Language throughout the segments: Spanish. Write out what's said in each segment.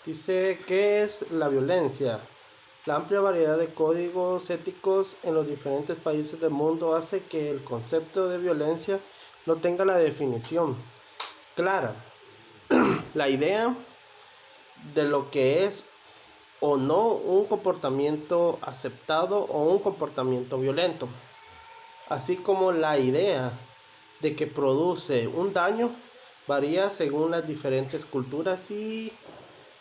Dice, ¿qué es la violencia? La amplia variedad de códigos éticos en los diferentes países del mundo hace que el concepto de violencia no tenga la definición clara. La idea de lo que es o no un comportamiento aceptado o un comportamiento violento, así como la idea de que produce un daño varía según las diferentes culturas y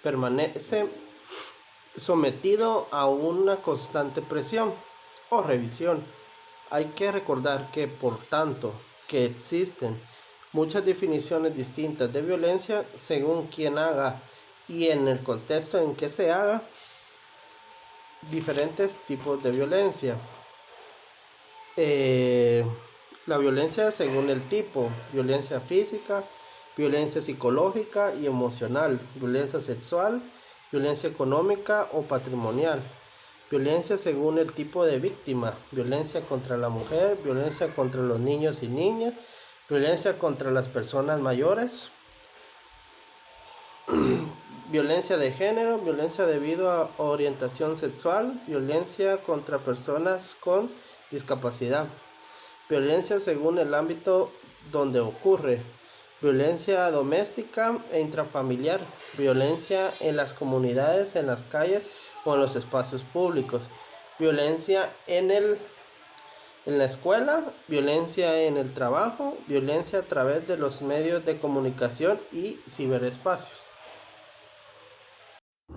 permanece sometido a una constante presión o revisión. Hay que recordar que, por tanto, que existen muchas definiciones distintas de violencia según quien haga y en el contexto en que se haga diferentes tipos de violencia. Eh, la violencia según el tipo: violencia física, violencia psicológica y emocional, violencia sexual, violencia económica o patrimonial, violencia según el tipo de víctima: violencia contra la mujer, violencia contra los niños y niñas, violencia contra las personas mayores, violencia de género, violencia debido a orientación sexual, violencia contra personas con discapacidad, violencia según el ámbito donde ocurre, violencia doméstica e intrafamiliar, violencia en las comunidades, en las calles o en los espacios públicos, violencia en la escuela, violencia en el trabajo, violencia a través de los medios de comunicación y ciberespacios.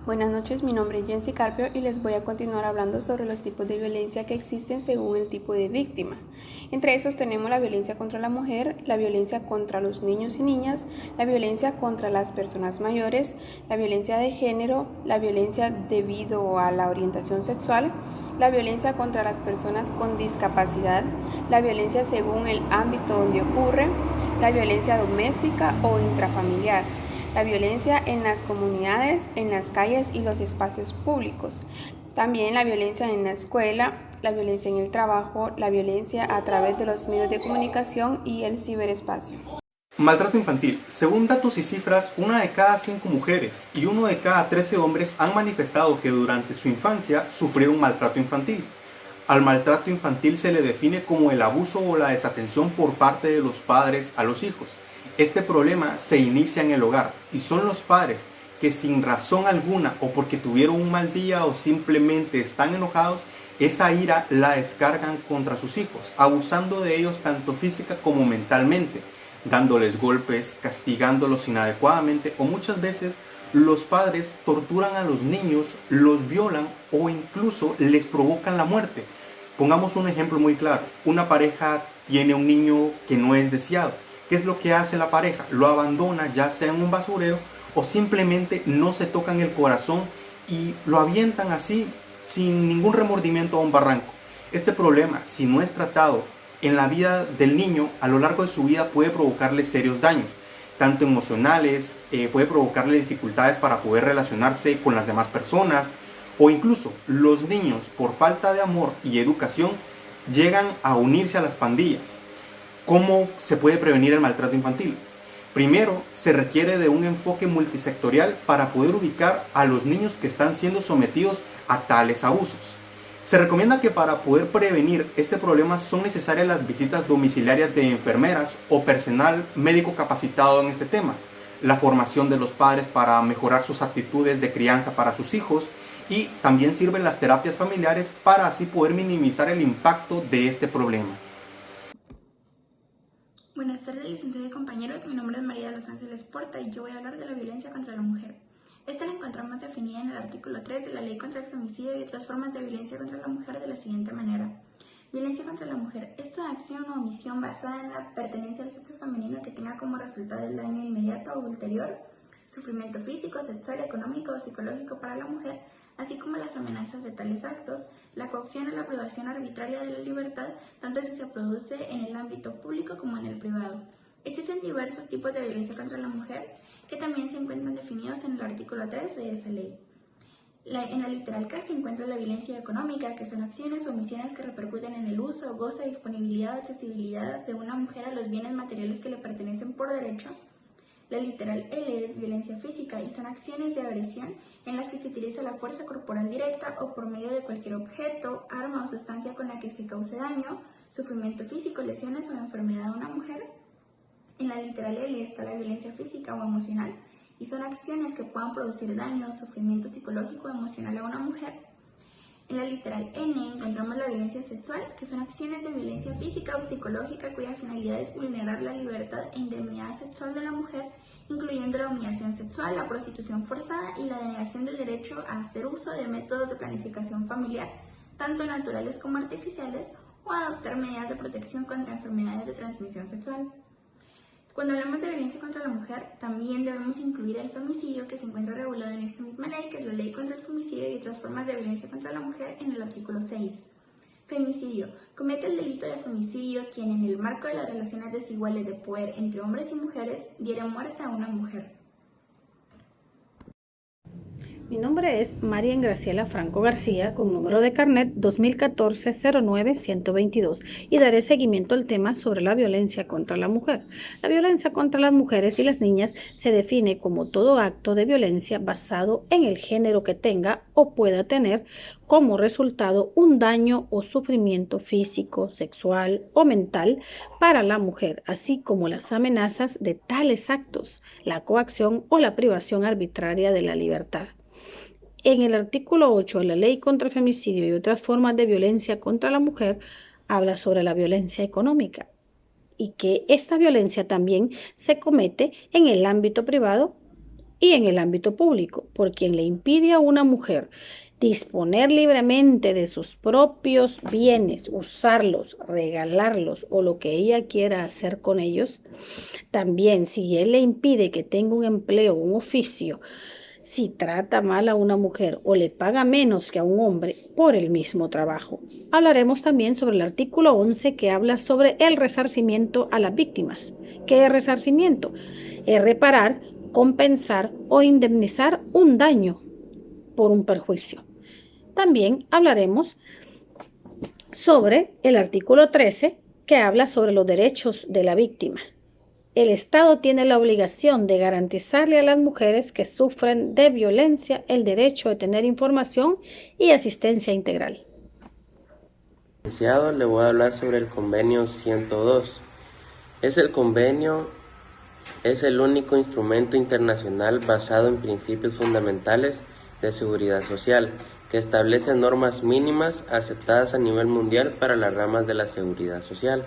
Buenas noches, mi nombre es Jency Carpio y les voy a continuar hablando sobre los tipos de violencia que existen según el tipo de víctima. Entre estos tenemos la violencia contra la mujer, la violencia contra los niños y niñas, la violencia contra las personas mayores, la violencia de género, la violencia debido a la orientación sexual, la violencia contra las personas con discapacidad, la violencia según el ámbito donde ocurre, la violencia doméstica o intrafamiliar, la violencia en las comunidades, en las calles y los espacios públicos. También la violencia en la escuela, la violencia en el trabajo, la violencia a través de los medios de comunicación y el ciberespacio. Maltrato infantil. Según datos y cifras, 1 de cada 5 mujeres y 1 de cada 13 hombres han manifestado que durante su infancia sufrieron maltrato infantil. Al maltrato infantil se le define como el abuso o la desatención por parte de los padres a los hijos. Este problema se inicia en el hogar y son los padres que sin razón alguna o porque tuvieron un mal día o simplemente están enojados, esa ira la descargan contra sus hijos, abusando de ellos tanto física como mentalmente, dándoles golpes, castigándolos inadecuadamente o muchas veces los padres torturan a los niños, los violan o incluso les provocan la muerte. Pongamos un ejemplo muy claro. Una pareja tiene un niño que no es deseado. ¿Qué es lo que hace la pareja? Lo abandona ya sea en un basurero o simplemente no se tocan el corazón y lo avientan así sin ningún remordimiento a un barranco. Este problema, si no es tratado en la vida del niño, a lo largo de su vida puede provocarle serios daños, tanto emocionales, puede provocarle dificultades para poder relacionarse con las demás personas, o incluso los niños, por falta de amor y educación, llegan a unirse a las pandillas. ¿Cómo se puede prevenir el maltrato infantil? Primero, se requiere de un enfoque multisectorial para poder ubicar a los niños que están siendo sometidos a tales abusos. Se recomienda que para poder prevenir este problema son necesarias las visitas domiciliarias de enfermeras o personal médico capacitado en este tema, la formación de los padres para mejorar sus actitudes de crianza para sus hijos y también sirven las terapias familiares para así poder minimizar el impacto de este problema. Buenas tardes, licenciados y compañeros. Mi nombre es María de los Ángeles Porta y yo voy a hablar de la violencia contra la mujer. Esta la encontramos definida en el artículo 3 de la Ley contra el Femicidio y otras formas de violencia contra la mujer de la siguiente manera. Violencia contra la mujer es toda acción o omisión basada en la pertenencia al sexo femenino que tenga como resultado el daño inmediato o ulterior, sufrimiento físico, sexual, económico o psicológico para la mujer, así como las amenazas de tales actos, la coacción o la privación arbitraria de la libertad, tanto si se produce en el ámbito público como en el privado. Existen diversos tipos de violencia contra la mujer que también se encuentran definidos en el artículo 3 de esa ley. En la literal K se encuentra la violencia económica, que son acciones o omisiones que repercuten en el uso, goce, disponibilidad o accesibilidad de una mujer a los bienes materiales que le pertenecen por derecho. La literal L es violencia física y son acciones de agresión en las que se utiliza la fuerza corporal directa o por medio de cualquier objeto, arma o sustancia con la que se cause daño, sufrimiento físico, lesiones o enfermedad a una mujer. En la literal L está la violencia física o emocional y son acciones que puedan producir daño o sufrimiento psicológico o emocional a una mujer. En la literal N encontramos la violencia sexual, que son acciones de violencia física o psicológica cuya finalidad es vulnerar la libertad e indemnidad sexual de la mujer, incluyendo la humillación sexual, la prostitución forzada y la denegación del derecho a hacer uso de métodos de planificación familiar, tanto naturales como artificiales, o a adoptar medidas de protección contra enfermedades de transmisión sexual. Cuando hablamos de violencia contra la mujer, también debemos incluir el femicidio, que se encuentra regulado en esta misma ley, que es la Ley contra el Femicidio y otras formas de violencia contra la mujer, en el artículo 6. Femicidio. Comete el delito de femicidio quien, en el marco de las relaciones desiguales de poder entre hombres y mujeres, diere muerte a una mujer. Mi nombre es María Graciela Franco García, con número de carnet 2014-09-122, y daré seguimiento al tema sobre la violencia contra la mujer. La violencia contra las mujeres y las niñas se define como todo acto de violencia basado en el género que tenga o pueda tener como resultado un daño o sufrimiento físico, sexual o mental para la mujer, así como las amenazas de tales actos, la coacción o la privación arbitraria de la libertad. En el artículo 8 de la Ley contra el Femicidio y otras formas de violencia contra la mujer habla sobre la violencia económica y que esta violencia también se comete en el ámbito privado y en el ámbito público por quien le impide a una mujer disponer libremente de sus propios bienes, usarlos, regalarlos o lo que ella quiera hacer con ellos. También si él le impide que tenga un empleo, un oficio, si trata mal a una mujer o le paga menos que a un hombre por el mismo trabajo. Hablaremos también sobre el artículo 11, que habla sobre el resarcimiento a las víctimas. ¿Qué es resarcimiento? Es reparar, compensar o indemnizar un daño por un perjuicio. También hablaremos sobre el artículo 13, que habla sobre los derechos de la víctima. El Estado tiene la obligación de garantizarle a las mujeres que sufren de violencia el derecho de tener información y asistencia integral. Le voy a hablar sobre el convenio 102. El convenio es el único instrumento internacional basado en principios fundamentales de seguridad social que establece normas mínimas aceptadas a nivel mundial para las ramas de la seguridad social.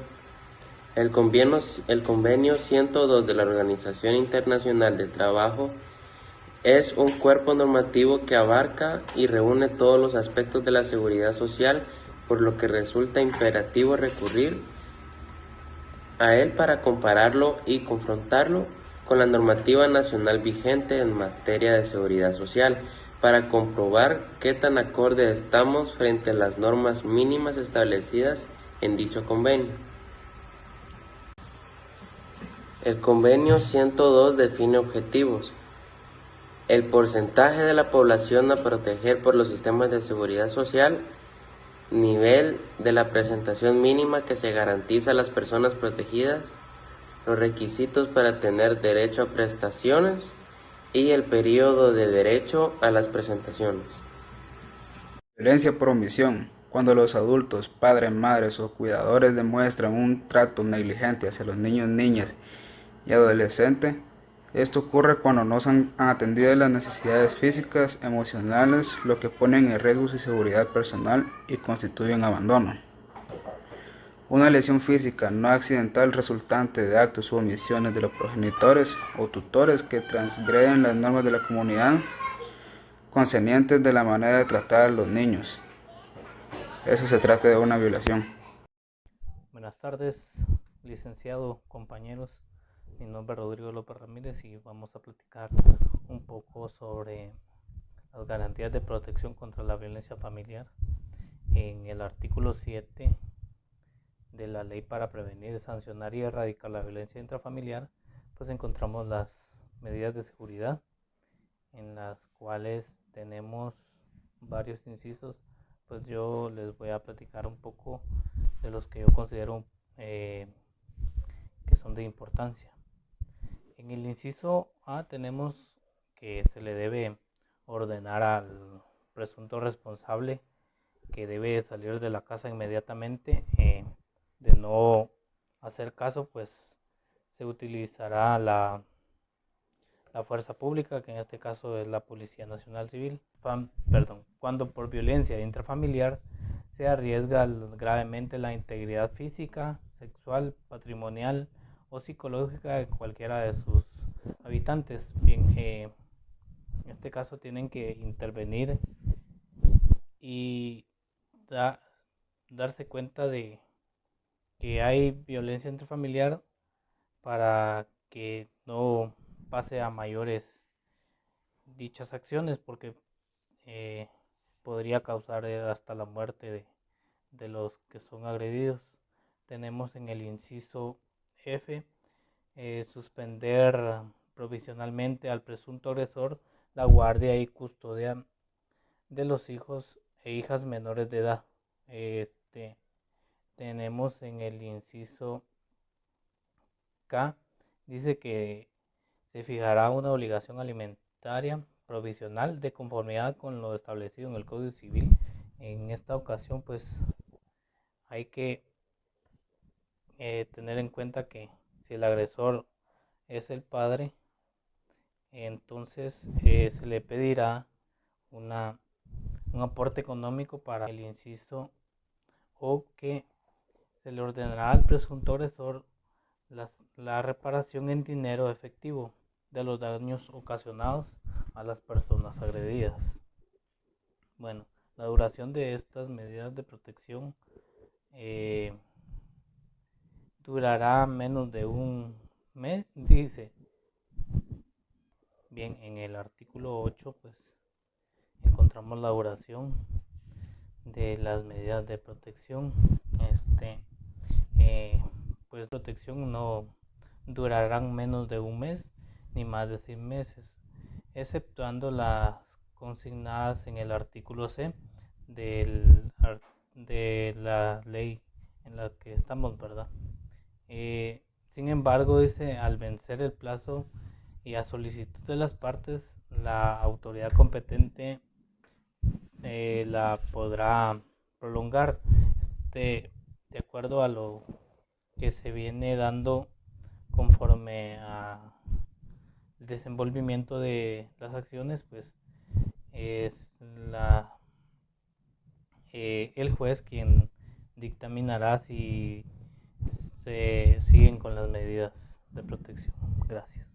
El convenio 102 de la Organización Internacional del Trabajo es un cuerpo normativo que abarca y reúne todos los aspectos de la seguridad social, por lo que resulta imperativo recurrir a él para compararlo y confrontarlo con la normativa nacional vigente en materia de seguridad social, para comprobar qué tan acorde estamos frente a las normas mínimas establecidas en dicho convenio. El convenio 102 define objetivos: el porcentaje de la población a proteger por los sistemas de seguridad social, nivel de la prestación mínima que se garantiza a las personas protegidas, los requisitos para tener derecho a prestaciones y el periodo de derecho a las prestaciones. Violencia por omisión. Cuando los adultos, padres, madres o cuidadores demuestran un trato negligente hacia los niños, niñas y adolescentes, esto ocurre cuando no se han atendido las necesidades físicas, emocionales, lo que pone en riesgo su seguridad personal y constituye un abandono. Una lesión física no accidental resultante de actos u omisiones de los progenitores o tutores que transgreden las normas de la comunidad concernientes de la manera de tratar a los niños. Eso se trata de una violación. Buenas tardes, licenciado, compañeros. Mi nombre es Rodrigo López Ramírez y vamos a platicar un poco sobre las garantías de protección contra la violencia familiar. En el artículo 7 de la Ley para prevenir, sancionar y erradicar la violencia intrafamiliar, pues encontramos las medidas de seguridad, en las cuales tenemos varios incisos. Pues yo les voy a platicar un poco de los que yo considero que son de importancia. En el inciso A tenemos que se le debe ordenar al presunto responsable que debe salir de la casa inmediatamente. De no hacer caso, pues se utilizará la fuerza pública, que en este caso es la Policía Nacional Civil. Cuando por violencia intrafamiliar se arriesga gravemente la integridad física, sexual, patrimonial o psicológica de cualquiera de sus habitantes. Bien, en este caso tienen que intervenir y darse cuenta de que hay violencia intrafamiliar para que no pase a mayores dichas acciones, porque podría causar hasta la muerte de los que son agredidos. Tenemos en el inciso F suspender provisionalmente al presunto agresor la guardia y custodia de los hijos e hijas menores de edad. Tenemos en el inciso K, dice que se fijará una obligación alimentaria provisional de conformidad con lo establecido en el Código Civil. En esta ocasión, pues hay que tener en cuenta que si el agresor es el padre, entonces se le pedirá un aporte económico para el inciso, o que se le ordenará al presunto agresor la reparación en dinero efectivo de los daños ocasionados a las personas agredidas. Bueno, la duración de estas medidas de protección durará menos de un mes, dice. Bien, en el artículo 8 pues encontramos la duración de las medidas de protección. Pues protección no durarán menos de un mes ni más de 6 meses, exceptuando las consignadas en el artículo C de la ley en la que estamos, ¿verdad? Sin embargo, dice, al vencer el plazo y a solicitud de las partes, la autoridad competente la podrá prolongar de acuerdo a lo que se viene dando conforme a el desenvolvimiento de las acciones. Pues es el juez quien dictaminará si se siguen con las medidas de protección. Gracias.